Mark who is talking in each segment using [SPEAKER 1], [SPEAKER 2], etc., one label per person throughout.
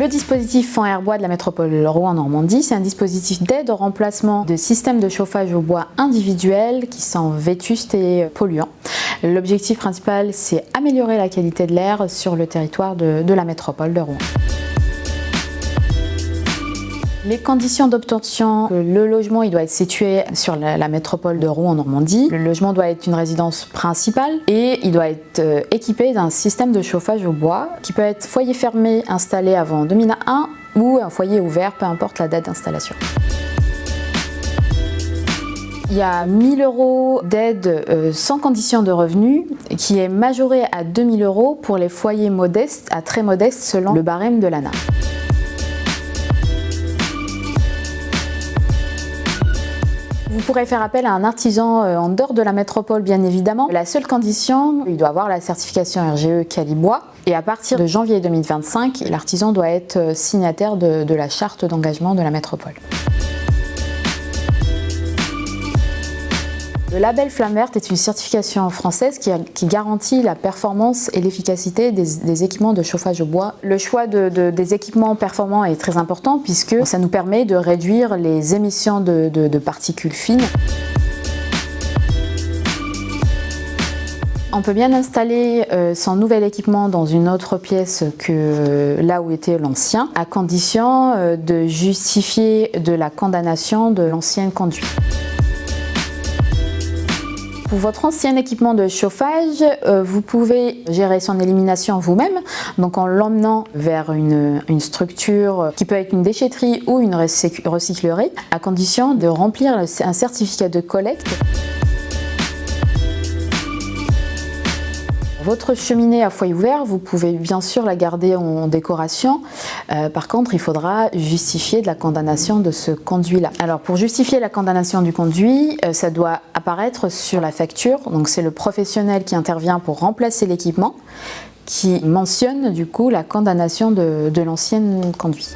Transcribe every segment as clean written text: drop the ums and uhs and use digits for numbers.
[SPEAKER 1] Le dispositif Fonds Air Bois de la métropole Rouen-Normandie, c'est un dispositif d'aide au remplacement de systèmes de chauffage au bois individuels qui sont vétustes et polluants. L'objectif principal, c'est améliorer la qualité de l'air sur le territoire de la métropole de Rouen. Les conditions d'obtention, le logement il doit être situé sur la métropole de Rouen en Normandie. Le logement doit être une résidence principale et il doit être équipé d'un système de chauffage au bois qui peut être foyer fermé installé avant 2001 ou un foyer ouvert, peu importe la date d'installation. Il y a 1 000 € d'aide sans condition de revenus qui est majoré à 2 000 € pour les foyers modestes à très modestes selon le barème de l'ANA. Vous pourrez faire appel à un artisan en dehors de la métropole, bien évidemment. La seule condition, il doit avoir la certification RGE Calibois. Et à partir de janvier 2025, l'artisan doit être signataire de la charte d'engagement de la métropole. Le label Flamme Verte est une certification française qui garantit la performance et l'efficacité des équipements de chauffage au bois. Le choix des équipements performants est très important puisque ça nous permet de réduire les émissions de particules fines. On peut bien installer son nouvel équipement dans une autre pièce que là où était l'ancien, à condition de justifier de la condamnation de l'ancien conduit. Pour votre ancien équipement de chauffage, vous pouvez gérer son élimination vous-même, donc en l'emmenant vers une structure qui peut être une déchetterie ou une recyclerie, à condition de remplir un certificat de collecte. Votre cheminée à foyer ouvert, vous pouvez bien sûr la garder en décoration. Par contre, il faudra justifier de la condamnation de ce conduit-là. Alors, pour justifier la condamnation du conduit, ça doit apparaître sur la facture. Donc, c'est le professionnel qui intervient pour remplacer l'équipement qui mentionne du coup la condamnation de l'ancien conduit.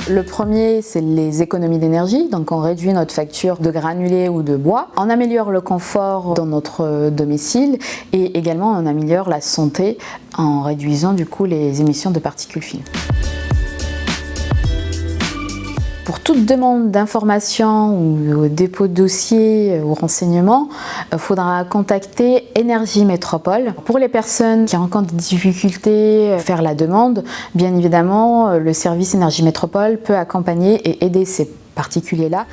[SPEAKER 1] Le premier, c'est les économies d'énergie, donc on réduit notre facture de granulés ou de bois. On améliore le confort dans notre domicile et également on améliore la santé en réduisant du coup les émissions de particules fines. Pour toute demande d'information ou dépôt de dossier ou renseignement, il faudra contacter Énergie Métropole. Pour les personnes qui rencontrent des difficultés à faire la demande, bien évidemment, le service Énergie Métropole peut accompagner et aider ces particuliers-là.